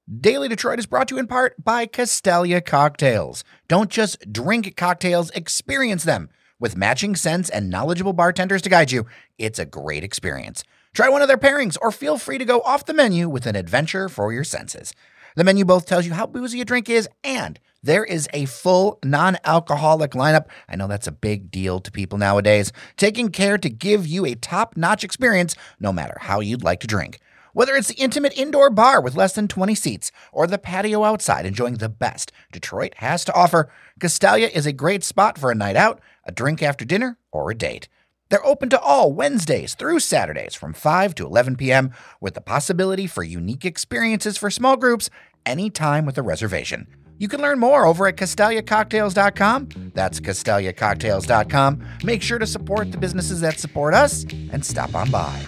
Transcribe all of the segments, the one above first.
Daily Detroit is brought to you in part by Castalia Cocktails. Don't just drink cocktails, experience them. With matching scents and knowledgeable bartenders to guide you, it's a great experience. Try one of their pairings or feel free to go off the menu with an adventure for your senses. The menu both tells you how boozy a drink is, and there is a full non-alcoholic lineup. I know that's a big deal to people nowadays, taking care to give you a top-notch experience no matter how you'd like to drink. Whether it's the intimate indoor bar with less than 20 seats or the patio outside enjoying the best Detroit has to offer, Castalia is a great spot for a night out, a drink after dinner, or a date. They're open to all Wednesdays through Saturdays from 5 to 11 p.m. with the possibility for unique experiences for small groups anytime with a reservation. You can learn more over at CastaliaCocktails.com. That's CastaliaCocktails.com. Make sure to support the businesses that support us and stop on by.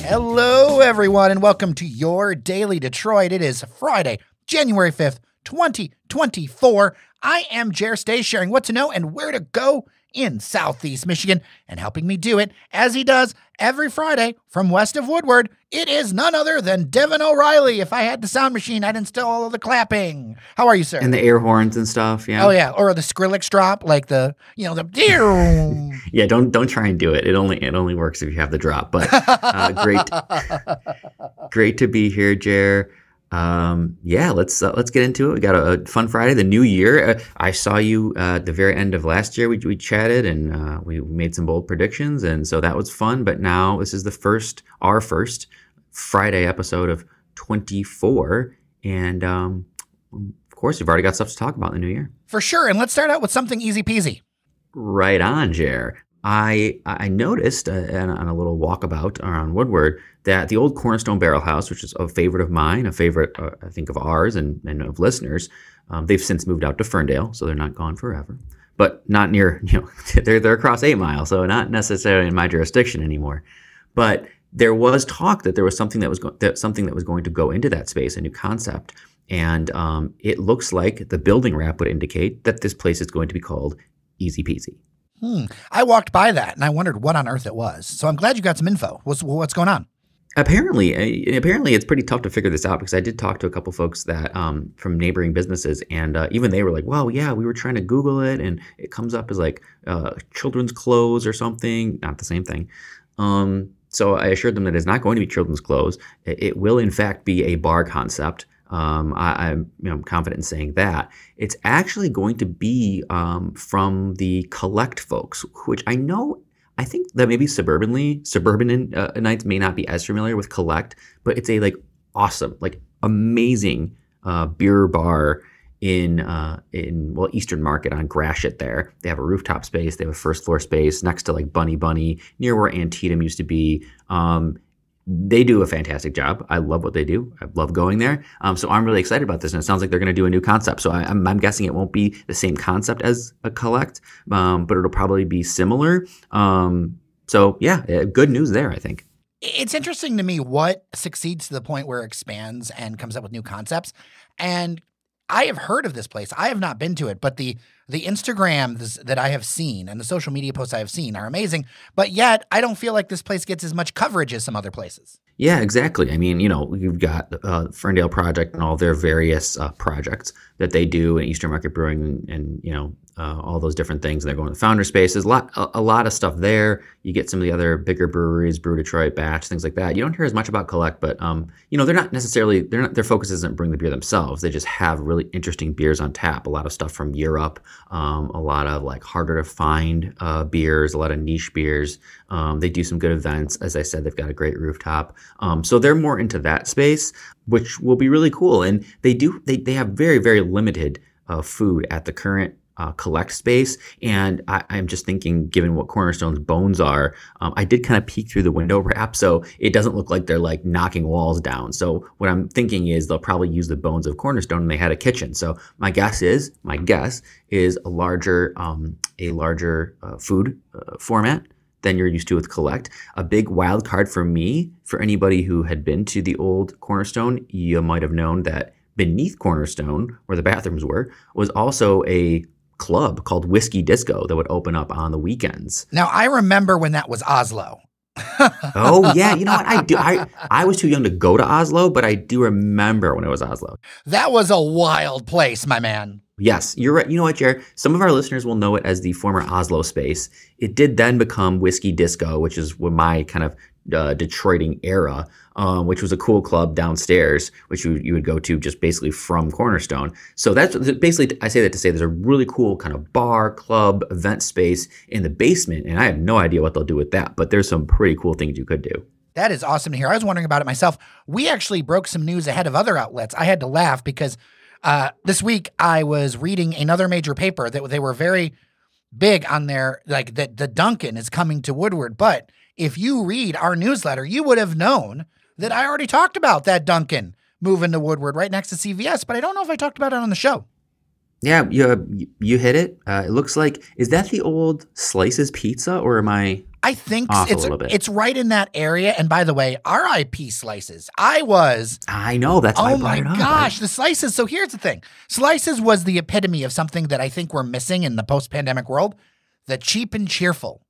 Hello, everyone, and welcome to your Daily Detroit. It is Friday, January 5th, 2024. I am Jer Stay, sharing what to know and where to go in Southeast Michigan, and helping me do it, as he does every Friday from west of Woodward, it is none other than Devon O'Reilly. If I had the sound machine, I'd install all the clapping. How are you, sir? And the air horns and stuff, yeah. Oh, yeah, or the Skrillex drop, like the Yeah, don't try and do it. It only works if you have the drop. But great to be here, Jer. Let's get into it. We got a fun Friday, the new year. I saw you at the very end of last year. We chatted and we made some bold predictions, and so that was fun. But now this is our first Friday episode of 24, and of course we've already got stuff to talk about in the new year. For sure, and let's start out with something easy peasy. Right on, Jer. I noticed on a little walkabout around Woodward that the old Cornerstone Barrel House, which is a favorite of mine, a favorite, I think, of ours and of listeners, they've since moved out to Ferndale, so they're not gone forever. But not near, they're across 8 Mile, so not necessarily in my jurisdiction anymore. But there was talk that there was something that was going to go into that space, a new concept. And it looks like the building wrap would indicate that this place is going to be called Easy Peasy. I walked by that and I wondered what on earth it was. So I'm glad you got some info. What's going on? Apparently it's pretty tough to figure this out, because I did talk to a couple folks that from neighboring businesses, and even they were like, well, yeah, we were trying to Google it and it comes up as like children's clothes or something. Not the same thing. So I assured them that it's not going to be children's clothes. It will in fact be a bar concept. I'm confident in saying that. It's actually going to be from the Collect folks, which I think that maybe suburbanites may not be as familiar with Collect, but it's a awesome, amazing beer bar in Eastern Market on Gratiot there. They have a rooftop space. They have a first floor space next to Bunny near where Antietam used to be. They do a fantastic job. I love what they do. I love going there. So I'm really excited about this, and it sounds like they're going to do a new concept. So I'm guessing it won't be the same concept as a Collect, but it'll probably be similar. So yeah, good news there, I think. It's interesting to me what succeeds to the point where it expands and comes up with new concepts. And I have heard of this place. I have not been to it, but the Instagrams that I have seen and the social media posts I have seen are amazing. But yet I don't feel like this place gets as much coverage as some other places. Yeah, exactly. I mean, you've got Ferndale Project and all their various projects that they do in Eastern Market Brewing and all those different things. And they're going to founder spaces, a lot of stuff there. You get some of the other bigger breweries, Brew Detroit, Batch, things like that. You don't hear as much about Collect, but they're not necessarily, their focus isn't bring the beer themselves. They just have really interesting beers on tap. A lot of stuff from Europe, a lot of harder to find beers, a lot of niche beers. They do some good events. As I said, they've got a great rooftop. So they're more into that space, which will be really cool. And they have very, very limited food at the current Collect space. And I'm just thinking, given what Cornerstone's bones are, I did kind of peek through the window wrap, so it doesn't look like they're knocking walls down. So what I'm thinking is they'll probably use the bones of Cornerstone, and they had a kitchen. So my guess is a larger food format than you're used to with Collect. A big wild card for me, for anybody who had been to the old Cornerstone, you might have known that beneath Cornerstone, where the bathrooms were, was also a club called Whiskey Disco that would open up on the weekends. Now, I remember when that was Oslo. Oh yeah, you know what? I do. I was too young to go to Oslo, but I do remember when it was Oslo. That was a wild place, my man. Yes, you're right. You know what, Jared? Some of our listeners will know it as the former Oslo space. It did then become Whiskey Disco, which is what my kind of Detroiting era, which was a cool club downstairs, which you would go to just basically from Cornerstone. So that's basically, I say that to say there's a really cool kind of bar, club, event space in the basement, and I have no idea what they'll do with that, but there's some pretty cool things you could do. That is awesome to hear. I was wondering about it myself. We actually broke some news ahead of other outlets. I had to laugh because this week I was reading another major paper that they were very big on their, like the Dunkin is coming to Woodward. But if you read our newsletter, you would have known that I already talked about that Dunkin moving to Woodward right next to CVS, but I don't know if I talked about it on the show. Yeah, you hit it. It looks like, is that the old Slices Pizza, or am I think off a little bit? It's right in that area. And by the way, RIP Slices. I know, that's why I brought it up. Oh my gosh, the Slices. So here's the thing. Slices was the epitome of something that I think we're missing in the post-pandemic world. The cheap and cheerful.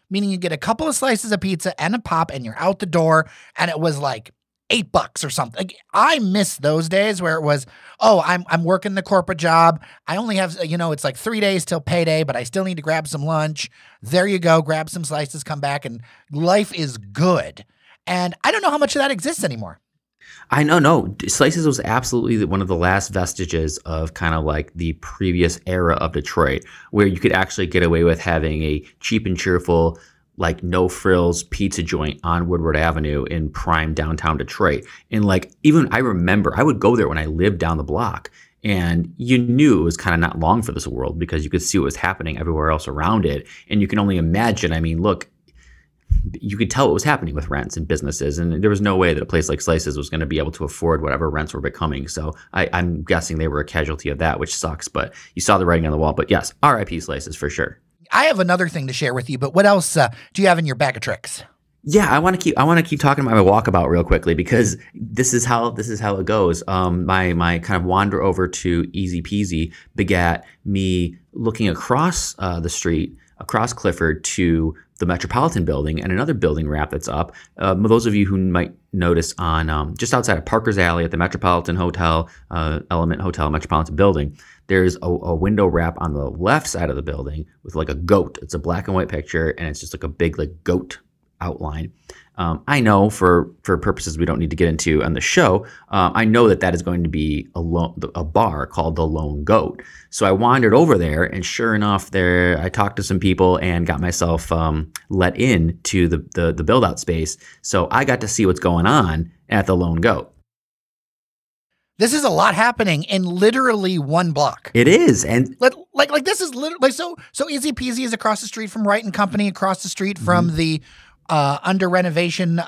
Meaning you get a couple of slices of pizza and a pop and you're out the door, and it was like $8 or something. Like, I miss those days where it was, oh, I'm working the corporate job. I only have, it's like 3 days till payday, but I still need to grab some lunch. There you go. Grab some slices, come back, and life is good. And I don't know how much of that exists anymore. I know, no. Slices was absolutely one of the last vestiges of kind of like the previous era of Detroit, where you could actually get away with having a cheap and cheerful, like no frills pizza joint on Woodward Avenue in prime downtown Detroit. And like, even I remember I would go there when I lived down the block, and you knew it was kind of not long for this world because you could see what was happening everywhere else around it. And you can only imagine, I mean, look, you could tell what was happening with rents and businesses, and there was no way that a place like Slices was going to be able to afford whatever rents were becoming. So I'm guessing they were a casualty of that, which sucks, but you saw the writing on the wall. But yes, RIP Slices for sure. I have another thing to share with you, but what else do you have in your bag of tricks? Yeah, I want to keep talking about my walkabout real quickly, because this is how it goes. My kind of wander over to Easy Peasy begat me looking across the street, across Clifford, to the Metropolitan Building and another building wrap that's up. Those of you who might notice on just outside of Parker's Alley at the Metropolitan Hotel, Element Hotel, Metropolitan Building, there's a window wrap on the left side of the building with like a goat. It's a black and white picture, and it's just like a big like goat outline. I know for purposes we don't need to get into on the show, I know that is going to be a bar called the Lone Goat. So I wandered over there, and sure enough, there I talked to some people and got myself let in to the build out space. So I got to see what's going on at the Lone Goat. This is a lot happening in literally one block. It is, and like this is literally so Easy Peasy is across the street from Wright and Company, across the street from the under renovation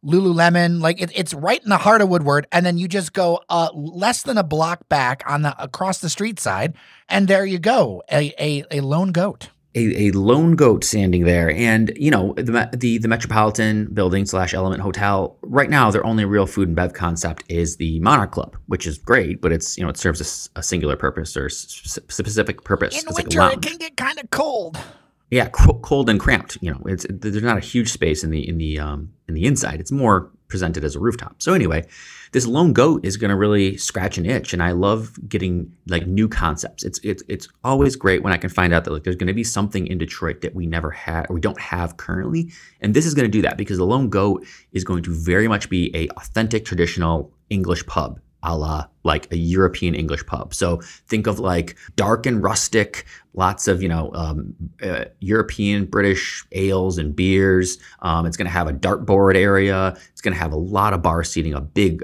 Lululemon. Like it's right in the heart of Woodward, and then you just go less than a block back on the across the street side, and there you go, a lone goat. A lone goat standing there. And the Metropolitan Building / Element Hotel, right now their only real food and bev concept is the Monarch Club, which is great, but it's it serves a singular purpose or specific purpose. In winter it can get kind of cold. Yeah, cold and cramped. There's not a huge space in the inside. It's more presented as a rooftop. So anyway, this Lone Goat is going to really scratch an itch, and I love getting like new concepts. It's always great when I can find out that like there's going to be something in Detroit that we never had or we don't have currently, and this is going to do that because the Lone Goat is going to very much be a authentic traditional English pub, a la like a European English pub. So think of like dark and rustic, lots of, European, British ales and beers. It's going to have a dartboard area. It's going to have a lot of bar seating, a big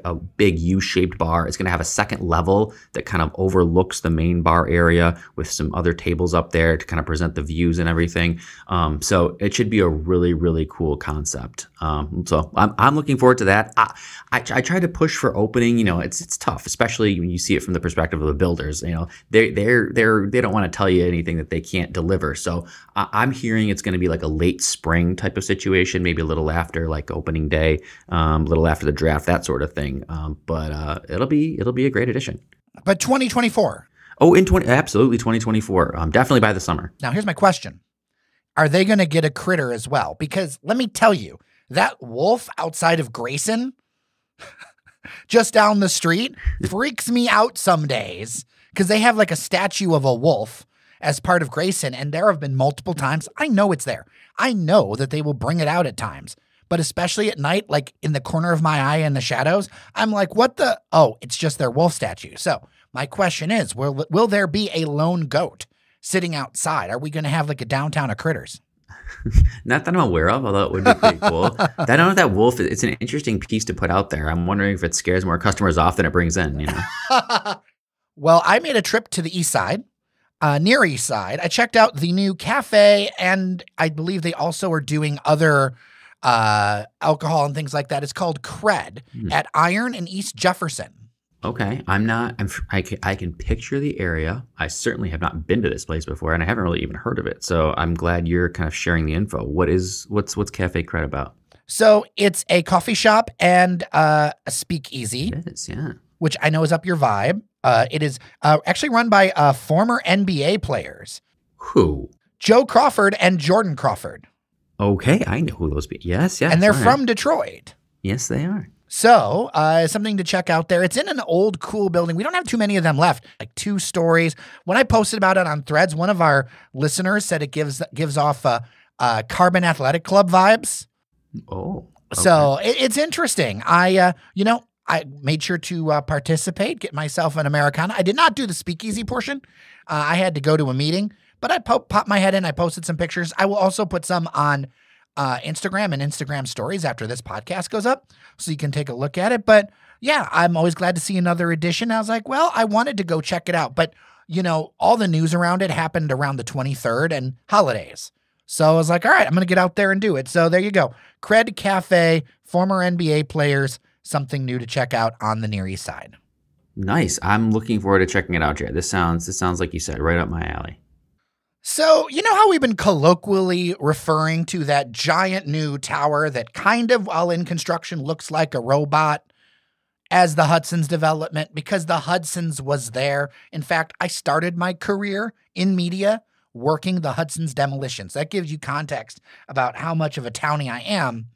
U-shaped bar. It's going to have a second level that kind of overlooks the main bar area with some other tables up there to kind of present the views and everything. So it should be a really, really cool concept. So I'm looking forward to that. I try to push for opening. It's tough, especially when you see it from the perspective of the builders. They don't want to tell you anything that they can't deliver. So I'm hearing it's going to be like a late spring type of situation, maybe a little after like opening day, a little after the draft, that sort of thing. But it'll be a great addition. But 2024. Oh, absolutely 2024. Definitely by the summer. Now here's my question. Are they going to get a critter as well? Because let me tell you, That wolf outside of Grayson, just down the street, freaks me out some days because they have like a statue of a wolf as part of Grayson, and there have been multiple times. I know it's there. I know that they will bring it out at times, but especially at night, like in the corner of my eye in the shadows, I'm like, what the? Oh, it's just their wolf statue. So my question is, will there be a lone goat sitting outside? Are we going to have like a downtown of critters? Not that I'm aware of, although it would be pretty cool. I don't know if that wolf, it's an interesting piece to put out there. I'm wondering if it scares more customers off than it brings in, you know? Well, I made a trip to the east side, near east side. I checked out the new cafe, and I believe they also are doing other alcohol and things like that. It's called Cred at Iron and East Jefferson. Okay, I can picture the area. I certainly have not been to this place before, and I haven't really even heard of it. So I'm glad you're kind of sharing the info. What's Cafe Cred about? So it's a coffee shop and a speakeasy. It is, yeah. Which I know is up your vibe. It is actually run by former NBA players. Who? Joe Crawford and Jordan Crawford. Okay, I know who those be. Yes. And they're from Detroit. Yes, they are. So, something to check out there. It's in an old, cool building. We don't have too many of them left, like 2 stories. When I posted about it on Threads, one of our listeners said it gives off Carbon Athletic Club vibes. Oh. Okay. So, it's interesting. I made sure to participate, get myself an Americana. I did not do the speakeasy portion. I had to go to a meeting, but I popped my head in. I posted some pictures. I will also put some on Instagram and Instagram stories after this podcast goes up, so you can take a look at it. But yeah, I'm always glad to see another edition. I was like, well, I wanted to go check it out, but all the news around it happened around the 23rd and holidays. So I was like, all right, I'm going to get out there and do it. So there you go. Cred Cafe, former NBA players, something new to check out on the Near East Side. Nice. I'm looking forward to checking it out, Jay. This sounds like you said, right up my alley. So, you know how we've been colloquially referring to that giant new tower that kind of, while in construction, looks like a robot as the Hudson's development? Because the Hudson's was there. In fact, I started my career in media working the Hudson's demolitions. That gives you context about how much of a townie I am.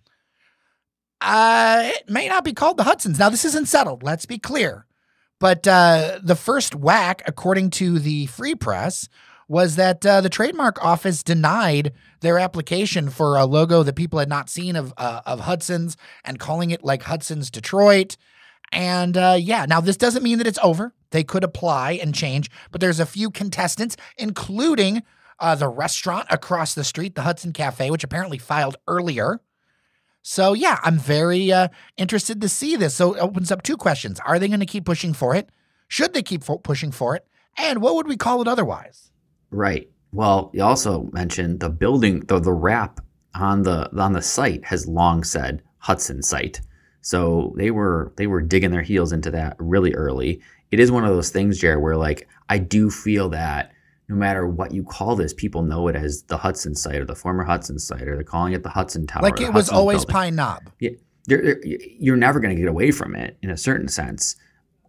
It may not be called the Hudson's. Now, this isn't settled. Let's be clear. But the first whack, according to the Free Press, was that the trademark office denied their application for a logo that people had not seen of Hudson's and calling it like Hudson's Detroit. And now this doesn't mean that it's over. They could apply and change, but there's a few contestants, including the restaurant across the street, the Hudson Cafe, which apparently filed earlier. So yeah, I'm very interested to see this. So it opens up 2 questions. Are they going to keep pushing for it? Should they keep pushing for it? And what would we call it otherwise? Right. Well, you also mentioned the building, the wrap on the site has long said Hudson site. So they were digging their heels into that really early. It is one of those things, Jared, where like I do feel that no matter what you call this, people know it as the Hudson site or the former Hudson site, or they're calling it the Hudson Tower. Like it was always Pine Knob. Yeah, you're never going to get away from it in a certain sense.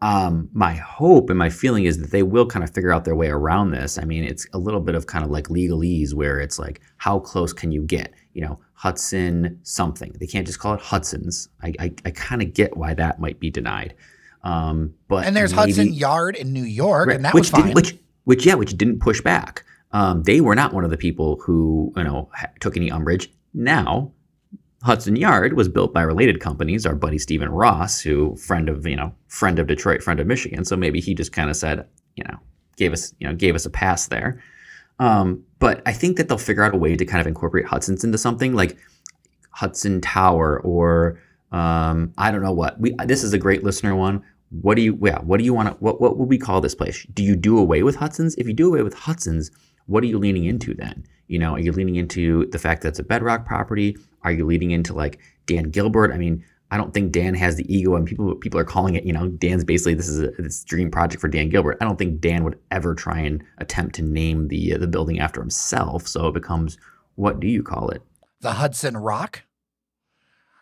My hope and my feeling is that they will kind of figure out their way around this. I mean, it's a little bit of kind of like legalese where it's like, how close can you get? Hudson something. They can't just call it Hudson's. I kind of get why that might be denied. But there's maybe, Hudson Yard in New York, right, and that was fine. Which didn't push back. They were not one of the people who took any umbrage. Now, Hudson Yard was built by related companies. Our buddy Stephen Ross, who friend of Detroit, friend of Michigan. So maybe he just kind of said, gave us a pass there. But I think that they'll figure out a way to kind of incorporate Hudson's into something like Hudson Tower or I don't know what. This is a great listener one. What do you want to, what would we call this place? Do you do away with Hudson's? If you do away with Hudson's, what are you leaning into then? Are you leaning into the fact that it's a bedrock property? Are you leaning into like Dan Gilbert? I mean, I don't think Dan has the ego, and people are calling it, Dan's basically, this is this dream project for Dan Gilbert. I don't think Dan would ever try and attempt to name the building after himself. So it becomes, what do you call it? The Hudson Rock?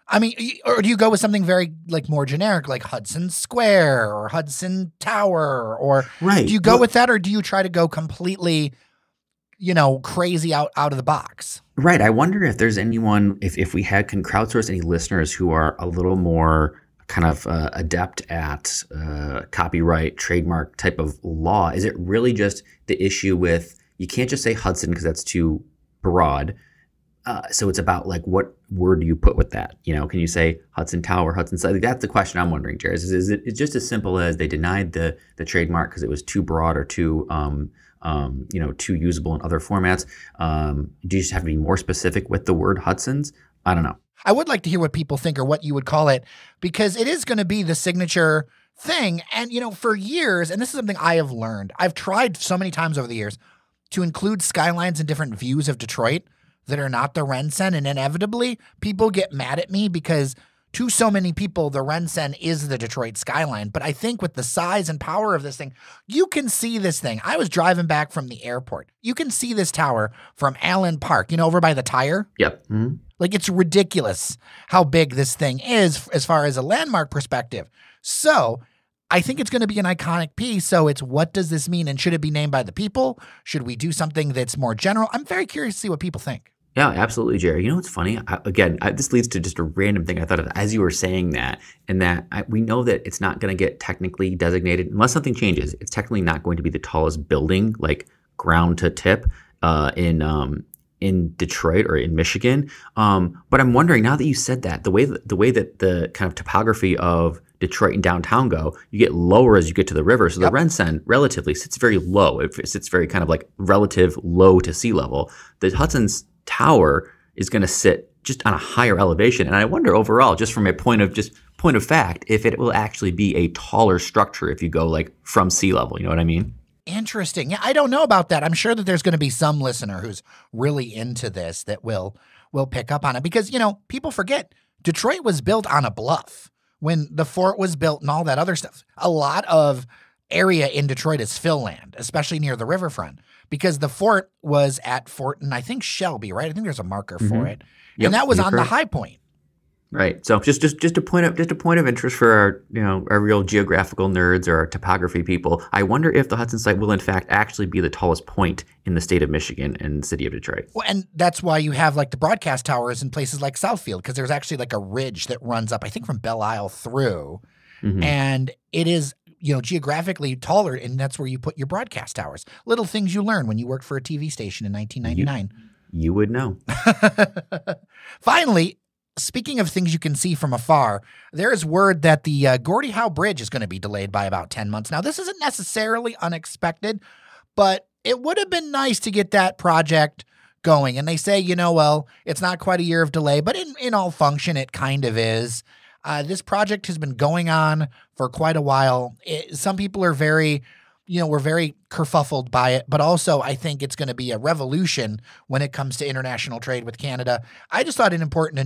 I mean, or do you go with something very like more generic, like Hudson Square or Hudson Tower, or right? Do you go with that, or do you try to go completely crazy out of the box. Right. I wonder if there's anyone, if we can crowdsource any listeners who are a little more kind of adept at copyright, trademark type of law. Is it really just the issue with, you can't just say Hudson because that's too broad. So it's about like, what word do you put with that? Can you say Hudson Tower, Hudson side? Like, that's the question I'm wondering, Jared. Is it just as simple as they denied the trademark because it was too broad or too too usable in other formats? Do you just have to be more specific with the word Hudson's? I don't know. I would like to hear what people think or what you would call it, because it is going to be the signature thing. And, for years, and this is something I have learned, I've tried so many times over the years to include skylines and different views of Detroit that are not the Rensen. And inevitably, people get mad at me because to so many people, the Rensen is the Detroit skyline. But I think with the size and power of this thing, you can see this thing. I was driving back from the airport. You can see this tower from Allen Park, over by the tire. Yep. Mm-hmm. Like, it's ridiculous how big this thing is as far as a landmark perspective. So I think it's going to be an iconic piece. So it's, what does this mean? And should it be named by the people? Should we do something that's more general? I'm very curious to see what people think. Yeah, absolutely, Jerry. What's funny? This leads to just a random thing I thought of as you were saying that, and that we know that it's not going to get technically designated unless something changes. It's technically not going to be the tallest building, like ground to tip, in Detroit or in Michigan. But I'm wondering, now that you said that, the way that the kind of topography of Detroit and downtown go, you get lower as you get to the river. So the Rensen relatively sits very low. It sits very kind of like relative low to sea level. The Hudson's tower is going to sit just on a higher elevation. And I wonder overall, just from a point of fact, if it will actually be a taller structure if you go like from sea level. You know what I mean? Interesting. Yeah, I don't know about that. I'm sure that there's going to be some listener who's really into this that will pick up on it, because, people forget Detroit was built on a bluff when the fort was built and all that other stuff. A lot of area in Detroit is fill land, especially near the riverfront, because the fort was at Fort, and I think Shelby, right? I think there's a marker for it. Yep, and that was on the high point. Right. So just a point of interest for our real geographical nerds or our topography people. I wonder if the Hudson site will in fact actually be the tallest point in the state of Michigan and the city of Detroit. Well, and that's why you have like the broadcast towers in places like Southfield, because there's actually like a ridge that runs up, I think, from Belle Isle through, and it is geographically taller, and that's where you put your broadcast towers. Little things you learn when you worked for a TV station in 1999. You would know. Finally, speaking of things you can see from afar, there is word that the Gordie Howe Bridge is going to be delayed by about 10 months. Now, this isn't necessarily unexpected, but it would have been nice to get that project going. And they say, it's not quite a year of delay, but in all function, it kind of is. This project has been going on for quite a while. Some people are very, we're very kerfuffled by it, but also I think it's going to be a revolution when it comes to international trade with Canada. I just thought it important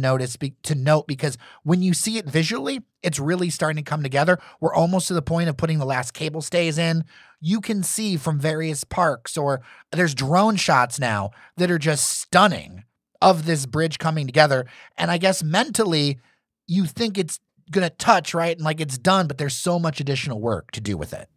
to note because when you see it visually, it's really starting to come together. We're almost to the point of putting the last cable stays in. You can see from various parks, or there's drone shots now that are just stunning of this bridge coming together. And I guess mentally, you think it's going to touch, right? And like it's done, but there's so much additional work to do with it.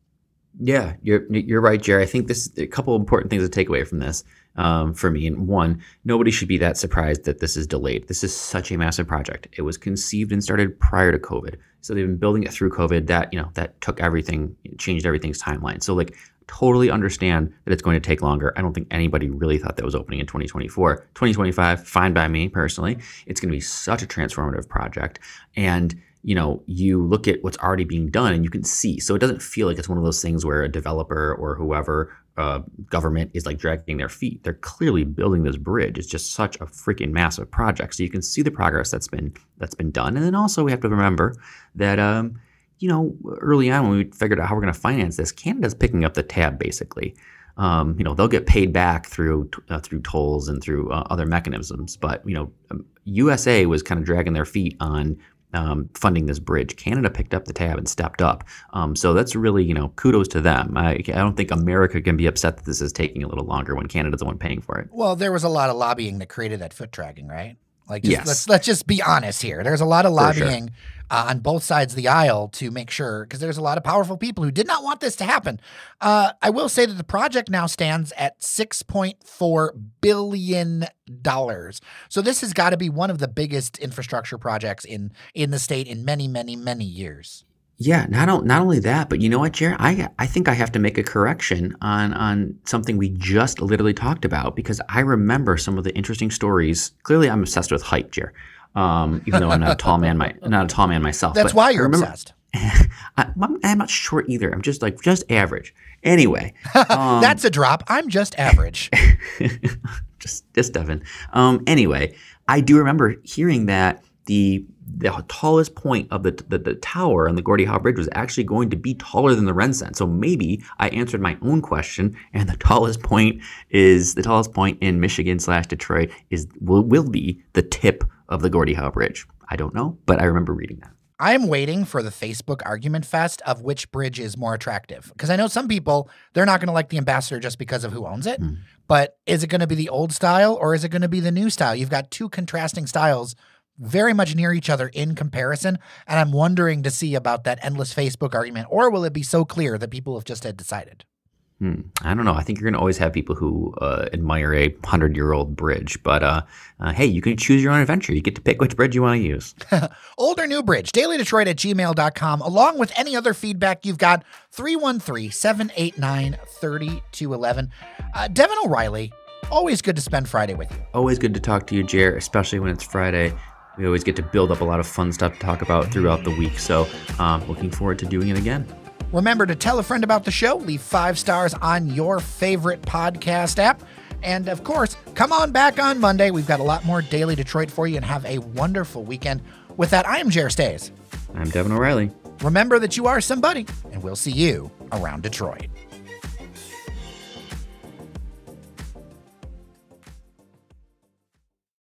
Yeah, you're right, Jerry. I think this is a couple of important things to take away from this for me. And one, nobody should be that surprised that this is delayed. This is such a massive project. It was conceived and started prior to COVID. So they've been building it through COVID. That took everything, changed everything's timeline. So like totally understand that it's going to take longer. I don't think anybody really thought that was opening in 2024. 2025, fine by me personally. It's going to be such a transformative project. And you look at what's already being done and you can see. So it doesn't feel like it's one of those things where a developer or whoever, government is like dragging their feet. They're clearly building this bridge. It's just such a freaking massive project. So you can see the progress that's been done. And then also we have to remember that, early on when we figured out how we're going to finance this, Canada's picking up the tab basically. They'll get paid back through tolls and through other mechanisms. But, USA was kind of dragging their feet on funding this bridge. Canada picked up the tab and stepped up. So that's really, kudos to them. I don't think America can be upset that this is taking a little longer when Canada's the one paying for it. Well, there was a lot of lobbying that created that foot dragging, right? Yes. Let's just be honest here. There's a lot of lobbying on both sides of the aisle to make sure, because there's a lot of powerful people who did not want this to happen. I will say that the project now stands at $6.4 billion. So this has got to be one of the biggest infrastructure projects in the state in many, many, many years. Yeah, not only that, but you know what, Jared? I think I have to make a correction on something we just literally talked about, because I remember some of the interesting stories. Clearly, I'm obsessed with height, Jared. Even though I'm not a tall man, myself. That's why you're obsessed. I'm not short either. I'm just average. Anyway, that's a drop. I'm just average. just Devon. Anyway, I do remember hearing that the tallest point of the tower on the Gordie Howe Bridge was actually going to be taller than the Renaissance. So maybe I answered my own question, and the tallest point in Michigan/Detroit will be the tip of the Gordie Howe Bridge. I don't know, but I remember reading that. I'm waiting for the Facebook argument fest of which bridge is more attractive. Because I know some people, they're not going to like the Ambassador just because of who owns it. But is it going to be the old style or is it going to be the new style? You've got two contrasting styles very much near each other in comparison. And I'm wondering to see about that endless Facebook argument. Or will it be so clear that people have just had decided? I don't know. I think you're going to always have people who admire a 100-year-old bridge. But hey, you can choose your own adventure. You get to pick which bridge you want to use. Old or new bridge, dailydetroit@gmail.com. Along with any other feedback you've got, 313-789-3211. Devon O'Reilly, always good to spend Friday with you. Always good to talk to you, Jer, especially when it's Friday. We always get to build up a lot of fun stuff to talk about throughout the week. So looking forward to doing it again. Remember to tell a friend about the show, leave 5 stars on your favorite podcast app. And of course, come on back on Monday. We've got a lot more Daily Detroit for you, and have a wonderful weekend. With that, I am Jer Stays. I'm Devon O'Reilly. Remember that you are somebody, and we'll see you around Detroit.